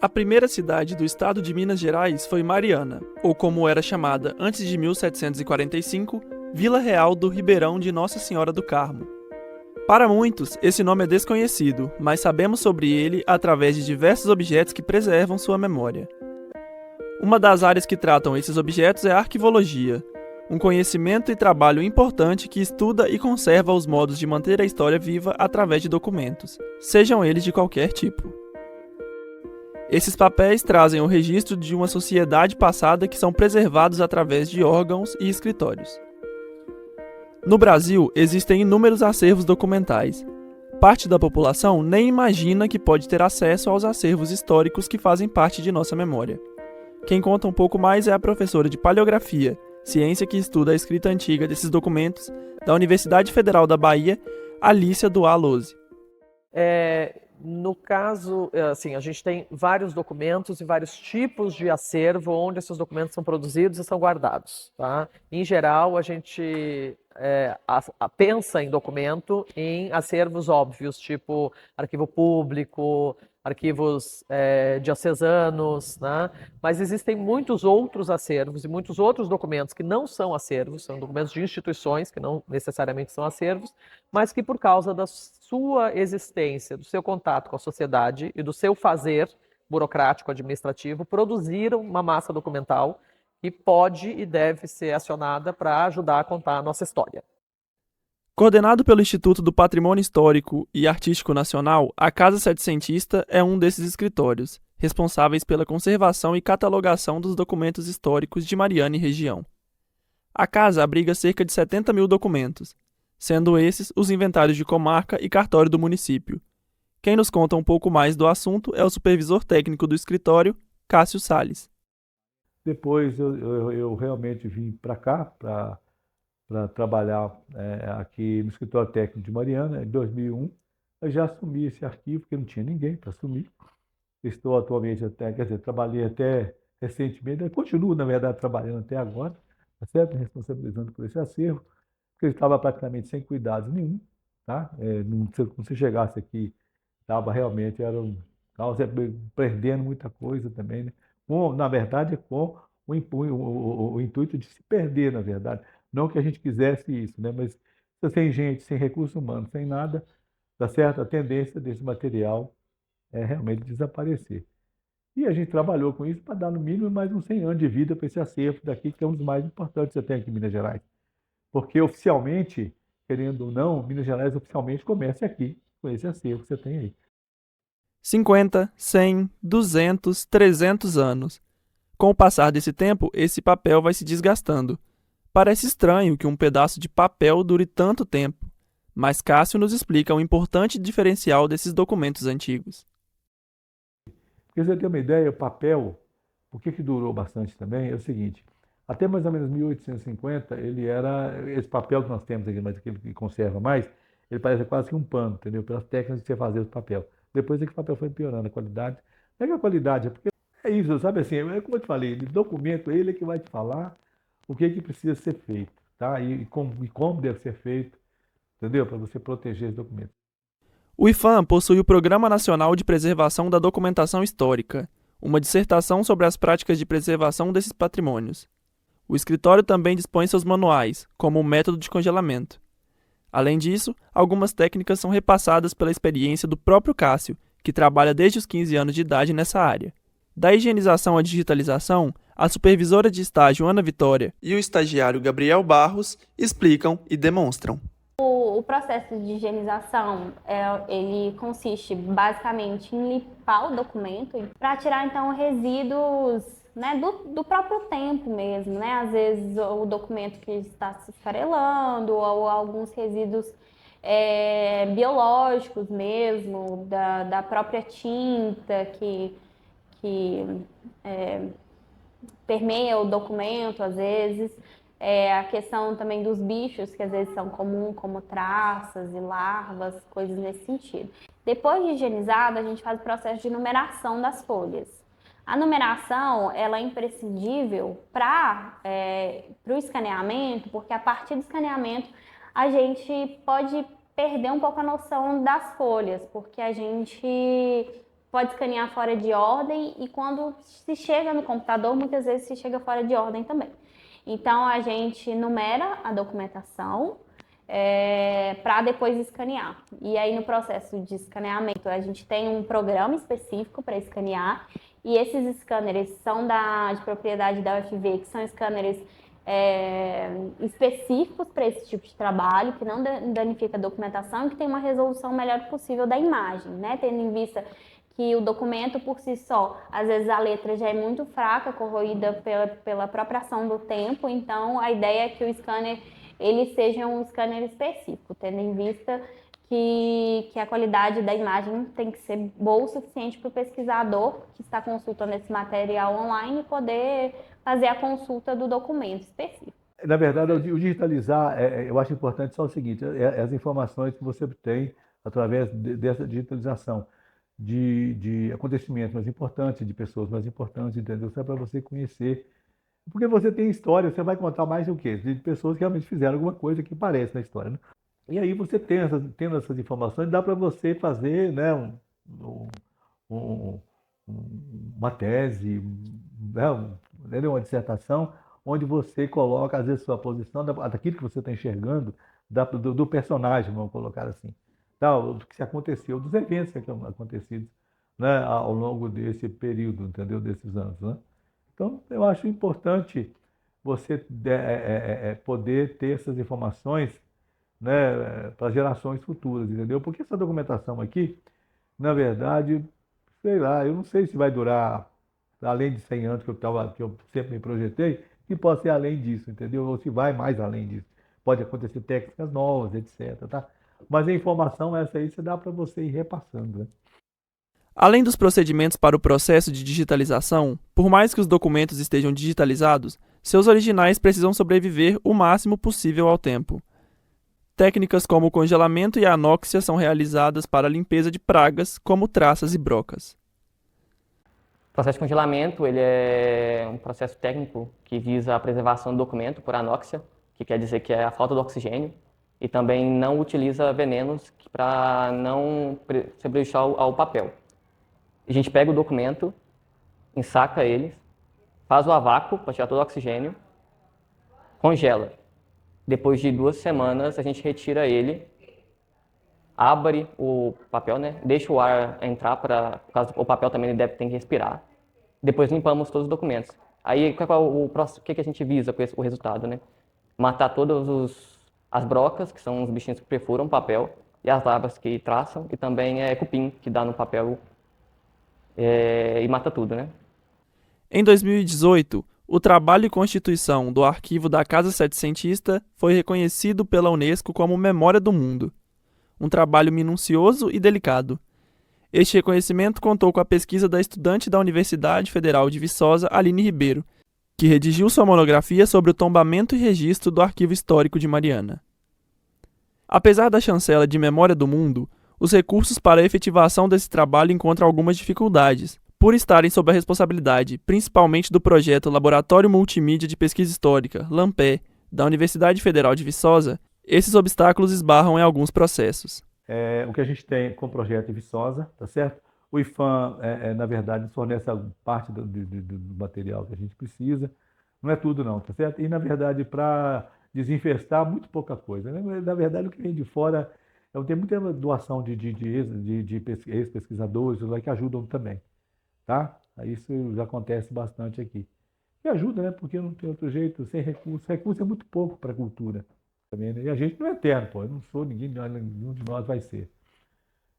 A primeira cidade do estado de Minas Gerais foi Mariana, ou como era chamada antes de 1745, Vila Real do Ribeirão de Nossa Senhora do Carmo. Para muitos, esse nome é desconhecido, mas sabemos sobre ele através de diversos objetos que preservam sua memória. Uma das áreas que tratam esses objetos é a arquivologia, um conhecimento e trabalho importante que estuda e conserva os modos de manter a história viva através de documentos, sejam eles de qualquer tipo. Esses papéis trazem o registro de uma sociedade passada que são preservados através de órgãos e escritórios. No Brasil, existem inúmeros acervos documentais. Parte da população nem imagina que pode ter acesso aos acervos históricos que fazem parte de nossa memória. Quem conta um pouco mais é a professora de Paleografia, ciência que estuda a escrita antiga desses documentos, da Universidade Federal da Bahia, Alícia Duá Lose. No caso, assim, a gente tem vários documentos e vários tipos de acervo onde esses documentos são produzidos e são guardados, tá? Em geral, a gente pensa em documento em acervos óbvios, tipo arquivo público, arquivos diocesanos, né? Mas existem muitos outros acervos e muitos outros documentos que não são acervos, são documentos de instituições que não necessariamente são acervos, mas que por causa da sua existência, do seu contato com a sociedade e do seu fazer burocrático, administrativo, produziram uma massa documental que pode e deve ser acionada para ajudar a contar a nossa história. Coordenado pelo Instituto do Patrimônio Histórico e Artístico Nacional, a Casa Setecentista é um desses escritórios, responsáveis pela conservação e catalogação dos documentos históricos de Mariana e região. A casa abriga cerca de 70 mil documentos, sendo esses os inventários de comarca e cartório do município. Quem nos conta um pouco mais do assunto é o supervisor técnico do escritório, Cássio Salles. Depois eu realmente vim para cá, para trabalhar aqui no escritório técnico de Mariana, em 2001. Eu já assumi esse arquivo, porque não tinha ninguém para assumir. Estou atualmente trabalhei até recentemente, continuo, na verdade, trabalhando até agora, tá certo? Me responsabilizando por esse acervo, porque ele estava praticamente sem cuidado nenhum, tá? Quando você chegasse aqui, estava realmente, estava perdendo muita coisa também, né? Na verdade, com o intuito de se perder, na verdade. Não que a gente quisesse isso, né? Mas sem gente, sem recurso humano, sem nada, tá certo? A tendência desse material é realmente desaparecer. E a gente trabalhou com isso para dar no mínimo mais uns 100 anos de vida para esse acervo daqui, que é um dos mais importantes que você tem aqui em Minas Gerais. Porque oficialmente, querendo ou não, Minas Gerais oficialmente começa aqui, com esse acervo que você tem aí. 50, 100, 200, 300 anos. Com o passar desse tempo, esse papel vai se desgastando. Parece estranho que um pedaço de papel dure tanto tempo, mas Cássio nos explica o importante diferencial desses documentos antigos. Porque você ter uma ideia, o papel, por que durou bastante também, é o seguinte, até mais ou menos 1850, esse papel que nós temos aqui, mas aquele que conserva mais, ele parece quase que um pano, entendeu? Pelas técnicas de você fazer o papel. Depois é que o papel foi piorando a qualidade. Não é que a qualidade, é porque é isso, sabe assim, é como eu te falei, o documento, ele é que vai te falar o que precisa ser feito, tá? E como deve ser feito, entendeu? Para você proteger esse documento. O IPHAN possui o Programa Nacional de Preservação da Documentação Histórica, uma dissertação sobre as práticas de preservação desses patrimônios. O escritório também dispõe seus manuais, como o método de congelamento. Além disso, algumas técnicas são repassadas pela experiência do próprio Cássio, que trabalha desde os 15 anos de idade nessa área. Da higienização à digitalização, a supervisora de estágio Ana Vitória e o estagiário Gabriel Barros explicam e demonstram. O processo de higienização, ele consiste basicamente em limpar o documento para tirar então resíduos, né, do próprio tempo mesmo, né? Às vezes o documento que está se esfarelando ou alguns resíduos biológicos mesmo, da própria tinta que permeia o documento às vezes. A questão também dos bichos, que às vezes são comuns, como traças e larvas, coisas nesse sentido. Depois de higienizado, a gente faz o processo de numeração das folhas. A numeração, ela é imprescindível para o escaneamento, porque a partir do escaneamento a gente pode perder um pouco a noção das folhas, porque a gente pode escanear fora de ordem e quando se chega no computador, muitas vezes se chega fora de ordem também. Então, a gente numera a documentação para depois escanear. E aí, no processo de escaneamento, a gente tem um programa específico para escanear e esses scanners são de propriedade da UFV, que são scanners específicos para esse tipo de trabalho, que não danifica a documentação e que tem uma resolução melhor possível da imagem, né? Tendo em vista que o documento por si só, às vezes a letra já é muito fraca, corroída pela própria ação do tempo, então a ideia é que o scanner ele seja um scanner específico, tendo em vista que a qualidade da imagem tem que ser boa o suficiente para o pesquisador que está consultando esse material online poder fazer a consulta do documento específico. Na verdade, o digitalizar, eu acho importante só o seguinte, as informações que você tem através dessa digitalização de acontecimentos mais importantes, de pessoas mais importantes, entendeu? Isso é para você conhecer. Porque você tem história, você vai contar mais o quê? De pessoas que realmente fizeram alguma coisa que parece na história, né? E aí você tendo essas informações, dá para você fazer, né, uma tese, né, uma dissertação, onde você coloca, às vezes, sua posição daquilo que você está enxergando, do personagem, vamos colocar assim, do que se aconteceu, dos eventos que estão acontecidos, né, ao longo desse período, entendeu? Desses anos, né? Então, eu acho importante você poder ter essas informações, né, para gerações futuras, entendeu? Porque essa documentação aqui, na verdade, sei lá, eu não sei se vai durar além de 100 anos que eu sempre me projetei, que pode ser além disso, entendeu? Ou se vai mais além disso. Pode acontecer técnicas novas, etc, tá? Mas a informação essa aí você dá para você ir repassando, né? Além dos procedimentos para o processo de digitalização, por mais que os documentos estejam digitalizados, seus originais precisam sobreviver o máximo possível ao tempo. Técnicas como o congelamento e a anóxia são realizadas para a limpeza de pragas, como traças e brocas. O processo de congelamento ele é um processo técnico que visa a preservação do documento por anóxia, que quer dizer que é a falta de oxigênio, e também não utiliza venenos para não ser prejudicial ao papel. A gente pega o documento, ensaca ele, faz o a vácuo para tirar todo o oxigênio, congela. Depois de 2 semanas, a gente retira ele, abre o papel, né? Deixa o ar entrar, por causa o papel também tem que respirar. Depois limpamos todos os documentos. Aí, o que a gente visa com o resultado, né? Matar todas as brocas, que são os bichinhos que perfuram o papel, e as larvas que traçam, e também cupim, que dá no papel e mata tudo, né? Em 2018, o trabalho e constituição do arquivo da Casa Setecentista foi reconhecido pela Unesco como Memória do Mundo. Um trabalho minucioso e delicado. Este reconhecimento contou com a pesquisa da estudante da Universidade Federal de Viçosa, Aline Ribeiro, que redigiu sua monografia sobre o tombamento e registro do Arquivo Histórico de Mariana. Apesar da chancela de Memória do Mundo, os recursos para a efetivação desse trabalho encontram algumas dificuldades, por estarem sob a responsabilidade, principalmente do projeto Laboratório Multimídia de Pesquisa Histórica, LAMPE, da Universidade Federal de Viçosa. Esses obstáculos esbarram em alguns processos. O que a gente tem com o projeto em Viçosa, tá certo? O IPHAN, na verdade, fornece parte do material que a gente precisa. Não é tudo não, tá certo? E, na verdade, para desinfestar, muito pouca coisa, né? Na verdade, o que vem de fora, tem muita doação de ex-pesquisadores que ajudam também, tá? Isso já acontece bastante aqui. E ajuda, né? Porque não tem outro jeito, sem recurso. Recurso é muito pouco para a cultura. Também, né? E a gente não é eterno, pô. Eu não sou ninguém, nenhum de nós vai ser.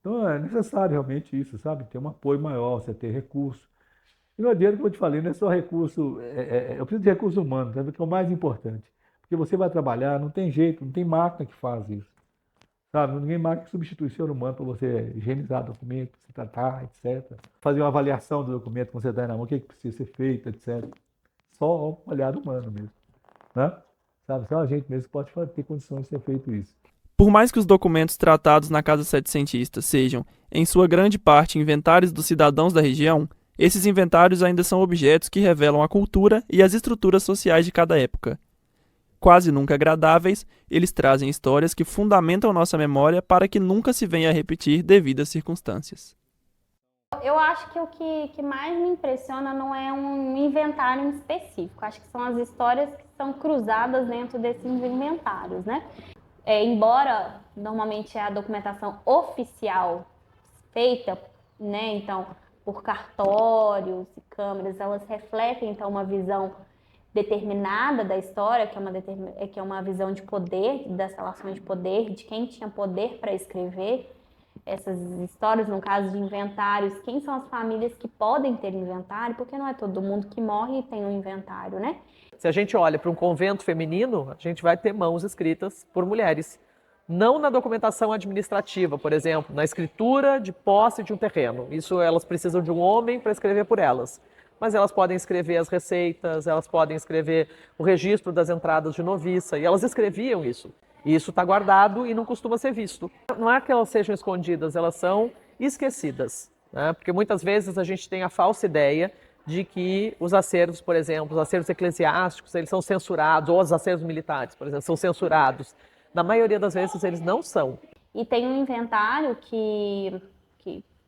Então é necessário realmente isso, sabe? Ter um apoio maior, você ter recurso. E não adianta, como eu te falei, não é só recurso, eu preciso de recurso humano, sabe? Que é o mais importante. Porque você vai trabalhar, não tem jeito, não tem máquina que faz isso. Sabe? Ninguém máquina que substitui o ser humano para você higienizar documento, para você tratar, etc. Fazer uma avaliação do documento que você está na mão, o que precisa ser feito, etc. Só um olhar humano mesmo, né? Sabe? Só a gente mesmo pode ter condições de ser feito isso. Por mais que os documentos tratados na Casa Setecentista sejam, em sua grande parte, inventários dos cidadãos da região, esses inventários ainda são objetos que revelam a cultura e as estruturas sociais de cada época. Quase nunca agradáveis, eles trazem histórias que fundamentam nossa memória para que nunca se venha a repetir devido às circunstâncias. Eu acho que o que mais me impressiona não é um inventário em específico. Acho que são as histórias que são cruzadas dentro desses inventários, né? Embora normalmente a documentação oficial feita, né, então, por cartórios e câmeras, elas refletem então uma visão determinada da história, que é uma visão de poder, das relações de poder, de quem tinha poder para escrever essas histórias, no caso de inventários, quem são as famílias que podem ter inventário, porque não é todo mundo que morre e tem um inventário, né? Se a gente olha para um convento feminino, a gente vai ter mãos escritas por mulheres. Não na documentação administrativa, por exemplo, na escritura de posse de um terreno. Isso elas precisam de um homem para escrever por elas. Mas elas podem escrever as receitas, elas podem escrever o registro das entradas de noviça, e elas escreviam isso. E isso está guardado e não costuma ser visto. Não é que elas sejam escondidas, elas são esquecidas, né? Porque muitas vezes a gente tem a falsa ideia de que os acervos, por exemplo, os acervos eclesiásticos, eles são censurados, ou os acervos militares, por exemplo, são censurados. Na maioria das vezes eles não são. E tem um inventário que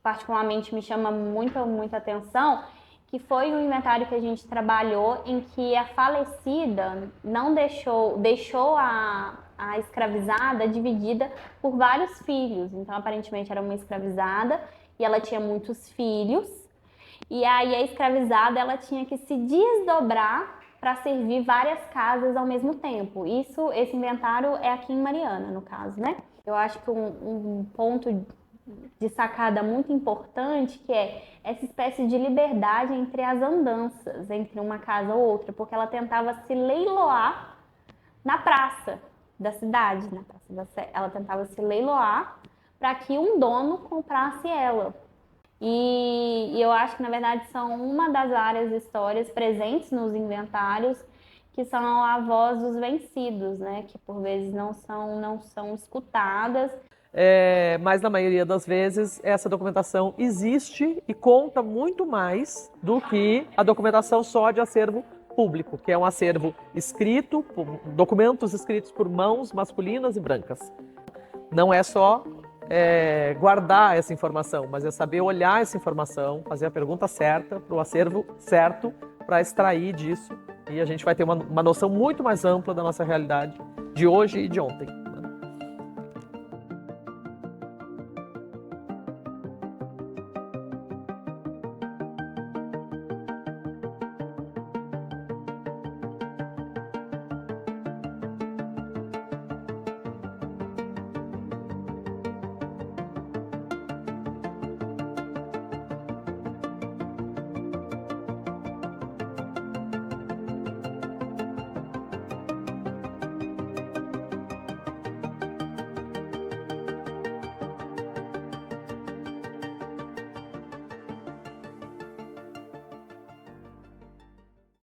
particularmente me chama muita atenção, que foi um inventário que a gente trabalhou em que a falecida não deixou a escravizada dividida por vários filhos. Então, aparentemente, era uma escravizada e ela tinha muitos filhos. E aí, a escravizada, ela tinha que se desdobrar para servir várias casas ao mesmo tempo. Esse inventário é aqui em Mariana, no caso, né? Eu acho que um ponto de sacada muito importante, que é essa espécie de liberdade entre as andanças, entre uma casa ou outra, porque ela tentava se leiloar na praça da cidade, ela tentava se leiloar para que um dono comprasse ela. E eu acho que, na verdade, são uma das várias histórias presentes nos inventários que são a voz dos vencidos, né? Que por vezes não são escutadas. Mas na maioria das vezes essa documentação existe e conta muito mais do que a documentação só de acervo público, que é um acervo escrito, documentos escritos por mãos masculinas e brancas. Não é só guardar essa informação, mas é saber olhar essa informação, fazer a pergunta certa para o acervo certo para extrair disso, e a gente vai ter uma noção muito mais ampla da nossa realidade de hoje e de ontem.